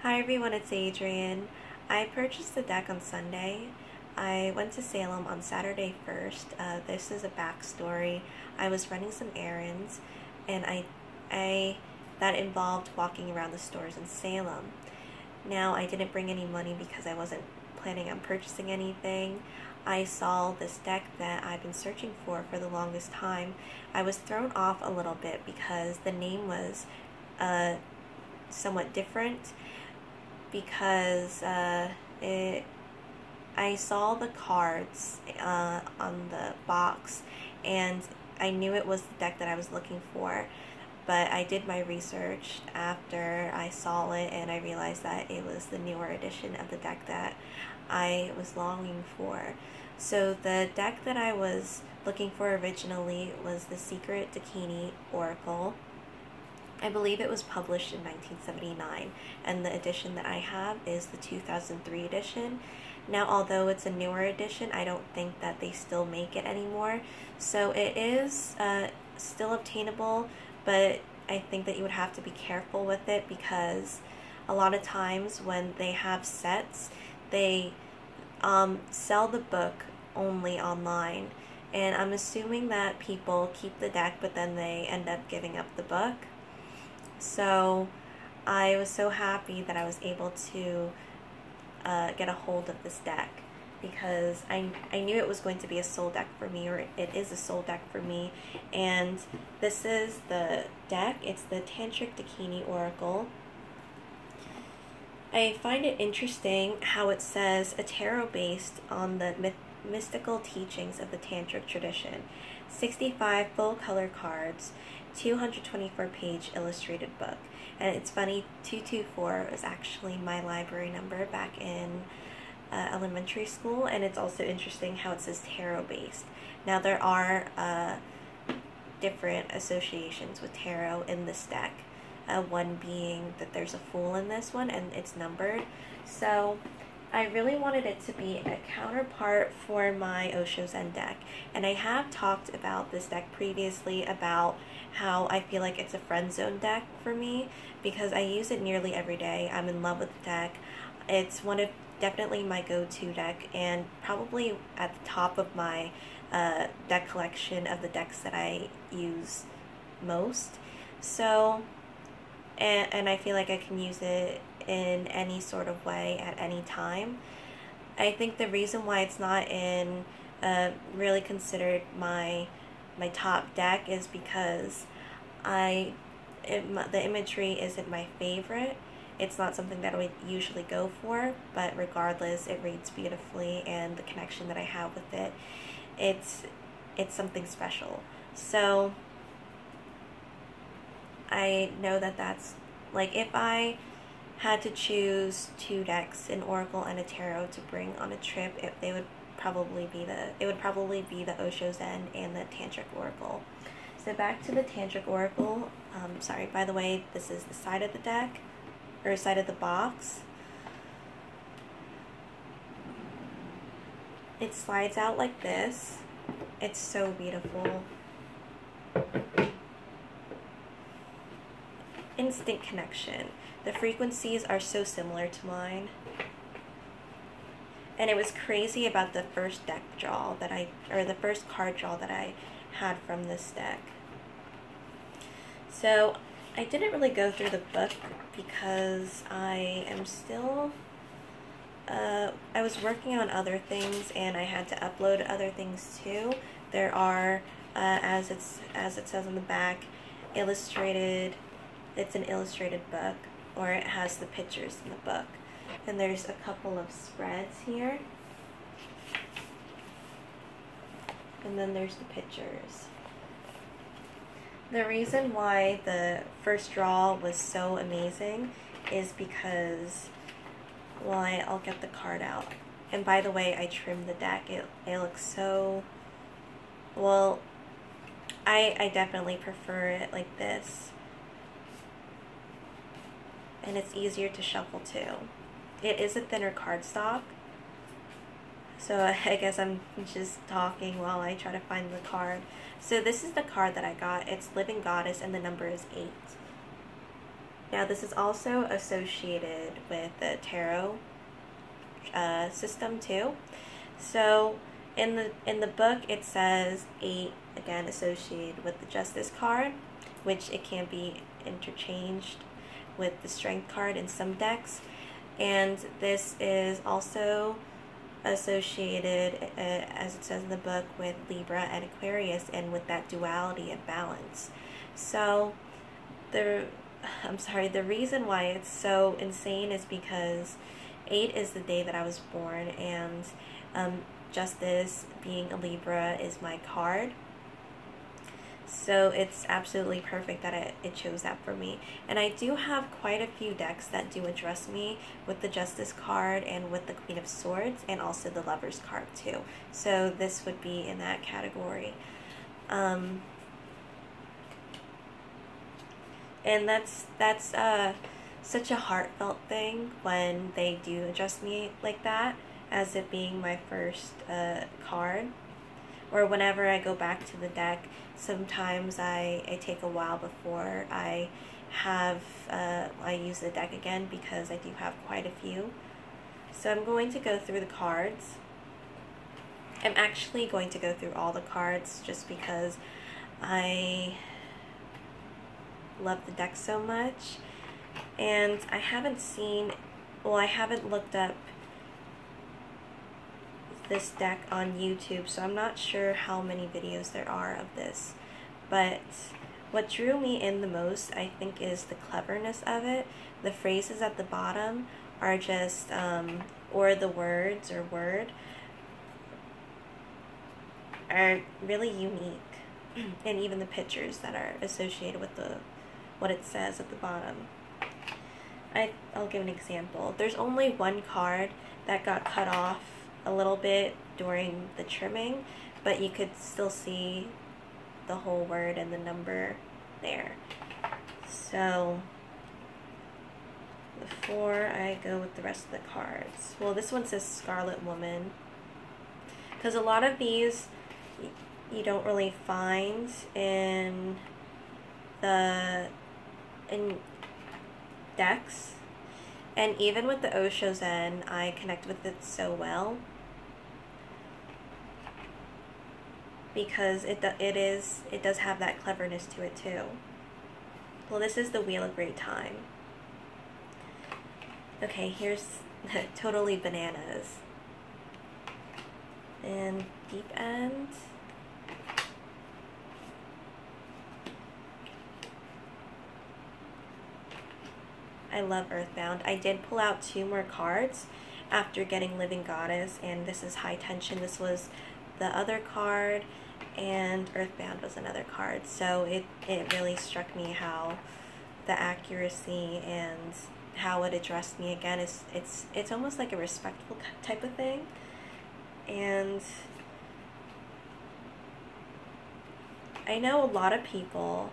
Hi everyone, it's Adrienne. I purchased the deck on Sunday. I went to Salem on Saturday 1st. This is a backstory. I was running some errands and that involved walking around the stores in Salem. Now, I didn't bring any money because I wasn't planning on purchasing anything. I saw this deck that I've been searching for the longest time. I was thrown off a little bit because the name was somewhat different, because I saw the cards on the box and I knew it was the deck that I was looking for, but I did my research after I saw it and I realized that it was the newer edition of the deck that I was longing for. So the deck that I was looking for originally was the Tantric Dakini Oracle. I believe it was published in 1979, and the edition that I have is the 2003 edition. Now, although it's a newer edition, I don't think that they still make it anymore. So it is still obtainable, but I think that you would have to be careful with it because a lot of times when they have sets, they sell the book only online. And I'm assuming that people keep the deck, but then they end up giving up the book. So I was so happy that I was able to get a hold of this deck because I knew it was going to be a soul deck for me, or it is a soul deck for me. And this is the deck. It's the Tantric Dakini Oracle. I find it interesting how it says a tarot based on the mystical teachings of the Tantric tradition. 65 full color cards, 224-page illustrated book. And it's funny, 224 was actually my library number back in elementary school, and it's also interesting how it says tarot based. Now, there are different associations with tarot in this deck, one being that there's a Fool in this one and it's numbered. So I really wanted it to be a counterpart for my Osho Zen deck, and I have talked about this deck previously about how I feel like it's a friend zone deck for me because I use it nearly every day. I'm in love with the deck. It's definitely my go-to deck, and probably at the top of my deck collection of the decks that I use most. So, and I feel like I can use it in any sort of way at any time. I think the reason why it's not in really considered my top deck is because the imagery isn't my favorite. It's not something that I would usually go for, but regardless, it reads beautifully, and the connection that I have with it, it's something special. So I know that that's, like, if I had to choose two decks, an Oracle and a Tarot, to bring on a trip, it would probably be the Osho Zen and the Tantric Oracle. So back to the Tantric Oracle. Sorry, by the way, this is the side of the deck, or side of the box. It slides out like this. It's so beautiful. Instant connection. The frequencies are so similar to mine. And it was crazy about the first deck draw the first card draw that I had from this deck. So I didn't really go through the book because I am still, I was working on other things and I had to upload other things too. There are, as it says on the back, illustrated. It's an illustrated book, or it has the pictures in the book. And there's a couple of spreads here. And then there's the pictures. The reason why the first draw was so amazing is because, well, I'll get the card out. And by the way, I trimmed the deck. It looks so, well, I definitely prefer it like this. And it's easier to shuffle too. It is a thinner cardstock, so I guess I'm just talking while I try to find the card. So this is the card that I got. It's Living Goddess, and the number is 8. Now this is also associated with the tarot system too. So in the book it says 8, again associated with the Justice card, which it can be interchanged with the Strength card in some decks, and this is also associated, as it says in the book, with Libra and Aquarius, and with that duality and balance. So the reason why it's so insane is because 8 is the day that I was born, and Justice, being a Libra, is my card. So it's absolutely perfect that it chose that for me. And I do have quite a few decks that do address me with the Justice card and with the Queen of Swords, and also the Lover's card too. So this would be in that category. And that's such a heartfelt thing when they do address me like that, as it being my first card. Or whenever I go back to the deck, sometimes I take a while before I use the deck again, because I do have quite a few. So I'm going to go through the cards. I'm actually going to go through all the cards just because I love the deck so much. And I haven't looked up this deck on YouTube, so I'm not sure how many videos there are of this. But what drew me in the most, I think, is the cleverness of it. The phrases at the bottom are just, or the words or word, are really unique. And even the pictures that are associated with what it says at the bottom. I'll give an example. There's only one card that got cut off a little bit during the trimming, but you could still see the whole word and the number there. So before I go with the rest of the cards, well, this one says Scarlet Woman, because a lot of these you don't really find in decks. And even with the Osho Zen, I connect with it so well, because it does have that cleverness to it too. Well, this is the Wheel of Great Time. Okay, here's Totally Bananas. And Deep End. I love Earthbound. I did pull out 2 more cards after getting Living Goddess, and this is High Tension. This was the other card, and Earthbound was another card. So it really struck me how the accuracy and how it addressed me again is it's almost like a respectful type of thing. And I know a lot of people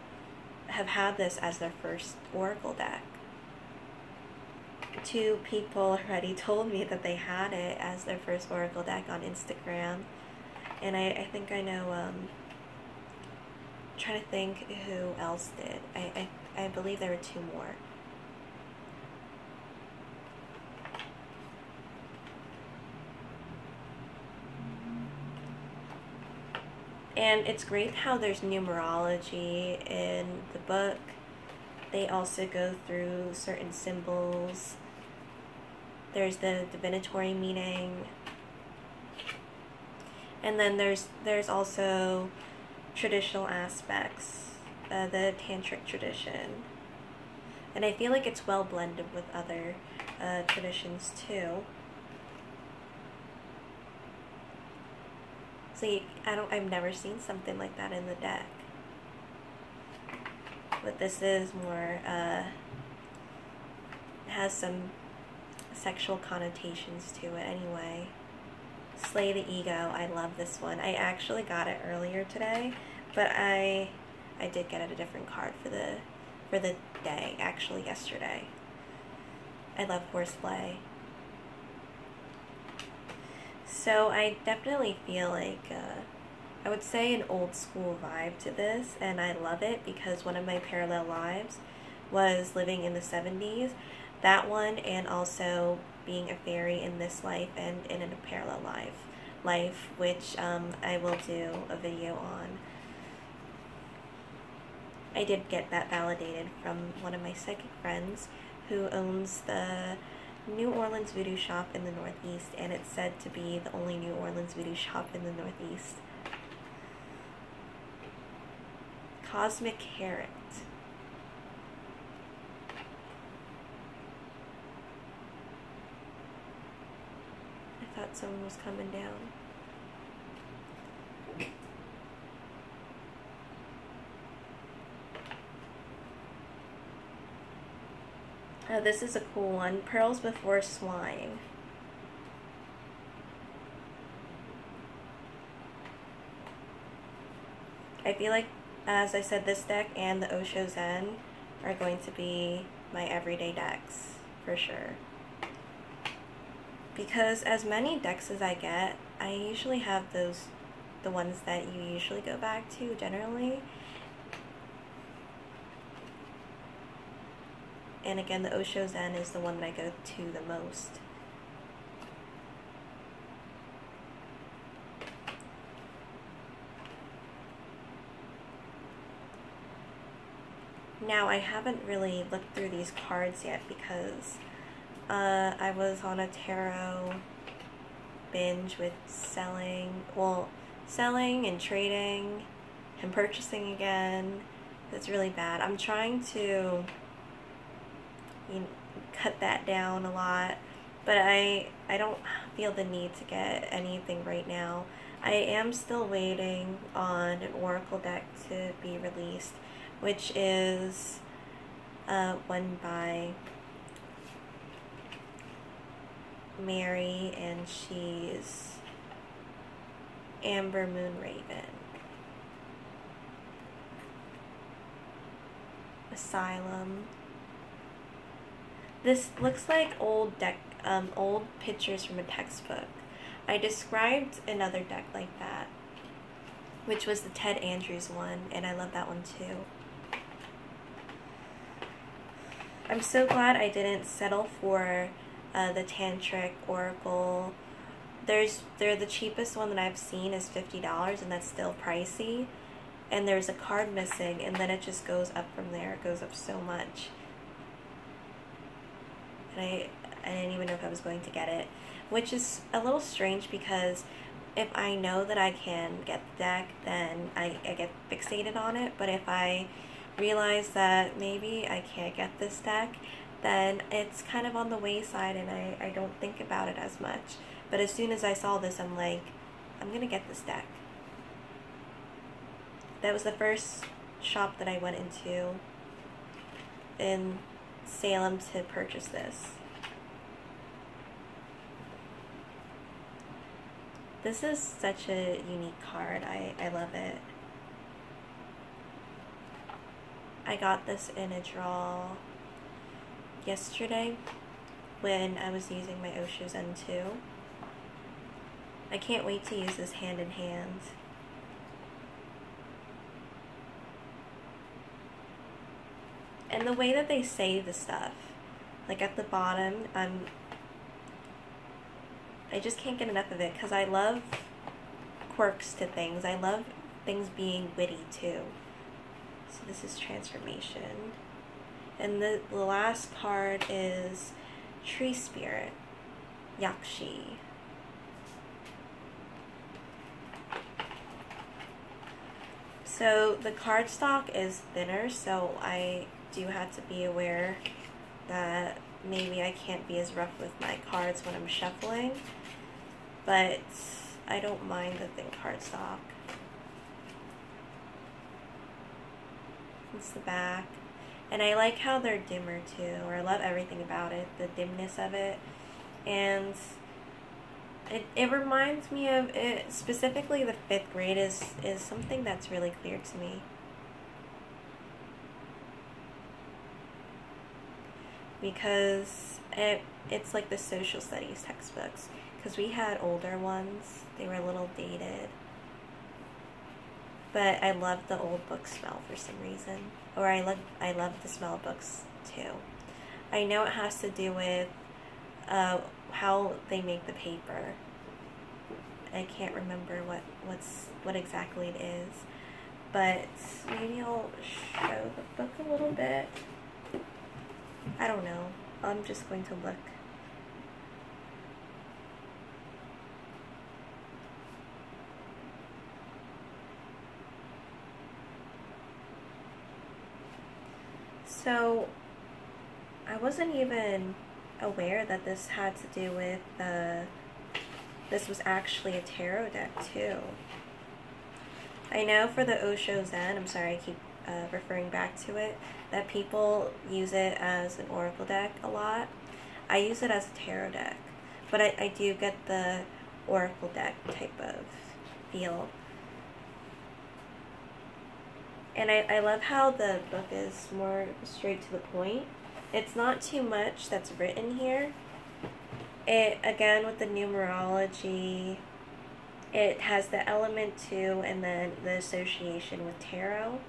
have had this as their first Oracle deck. 2 people already told me that they had it as their first Oracle deck on Instagram, and I think I know, I'm trying to think who else did. I believe there were 2 more. And it's great how there's numerology in the book. They also go through certain symbols. There's the divinatory meaning. And then there's also traditional aspects, the Tantric tradition. And I feel like it's well blended with other traditions too. See, I've never seen something like that in the deck. But this is more, has some sexual connotations to it anyway. Slay the Ego. I love this one. I actually got it earlier today, but I did get a different card for the day, actually yesterday. I love Horseplay. So I definitely feel like, I would say, an old school vibe to this, and I love it because one of my parallel lives was living in the 70s. That one, and also being a fairy in this life and in a parallel life, which I will do a video on. I did get that validated from one of my psychic friends who owns the New Orleans voodoo shop in the Northeast, and it's said to be the only New Orleans voodoo shop in the Northeast. Cosmic Carrot. I thought someone was coming down. Oh, this is a cool one. Pearls Before Swine. I feel like, as I said, this deck and the Osho Zen are going to be my everyday decks, for sure. Because as many decks as I get, I usually have the ones that you usually go back to, generally. And again, the Osho Zen is the one that I go to the most. Now, I haven't really looked through these cards yet because I was on a tarot binge with selling and trading and purchasing again. It's really bad. I'm trying to cut that down a lot, but I don't feel the need to get anything right now. I am still waiting on an oracle deck to be released, which is one by Mary, and she's Amber Moon Raven. Asylum. This looks like old pictures from a textbook. I described another deck like that, which was the Ted Andrews one, and I love that one too. I'm so glad I didn't settle for the Tantric Oracle. They're the cheapest one that I've seen is $50, and that's still pricey. And there's a card missing, and then it just goes up from there. It goes up so much. And I didn't even know if I was going to get it, which is a little strange because if I know that I can get the deck, then I get fixated on it. But if I realize that maybe I can't get this deck, then it's kind of on the wayside and I don't think about it as much. But as soon as I saw this, I'm like, I'm gonna get this deck. That was the first shop that I went into in Salem to purchase this. This is such a unique card. I love it. I got this in a draw yesterday when I was using my Osho Zen 2. I can't wait to use this hand in hand. And the way that they say the stuff, like at the bottom, I just can't get enough of it because I love quirks to things. I love things being witty too. So this is transformation. And the last card is Tree Spirit, Yakshi. So the cardstock is thinner, so I do have to be aware that maybe I can't be as rough with my cards when I'm shuffling, but I don't mind the thin cardstock. It's the back. And I like how they're dimmer too, or I love everything about it, the dimness of it. And it reminds me of it, specifically the 5th grade is something that's really clear to me. Because it's like the social studies textbooks. Because we had older ones, they were a little dated. but I love the old book smell for some reason. Or I love the smell of books too. I know it has to do with how they make the paper. I can't remember what exactly it is, but maybe I'll show the book a little bit. I don't know. I'm just going to look. So, I wasn't even aware that this had to do with this was actually a tarot deck too. I know for the Osho Zen, I'm sorry I keep referring back to it, that people use it as an oracle deck a lot. I use it as a tarot deck, but I do get the oracle deck type of feel. And I love how the book is more straight to the point. It's not too much that's written here. It, again, with the numerology, it has the element 2 and then the association with tarot.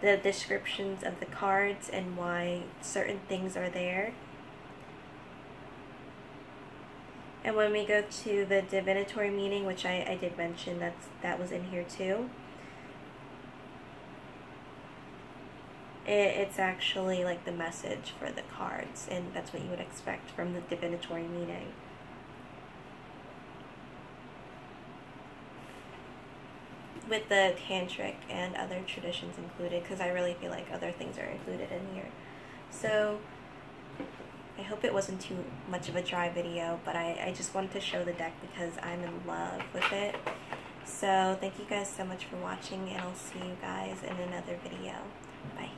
The descriptions of the cards and why certain things are there. And when we go to the divinatory meaning, which I did mention that was in here too, it's actually like the message for the cards, and that's what you would expect from the divinatory meaning. With the tantric and other traditions included, because I really feel like other things are included in here. So I hope it wasn't too much of a dry video, but I just wanted to show the deck because I'm in love with it. So thank you guys so much for watching, and I'll see you guys in another video. Bye.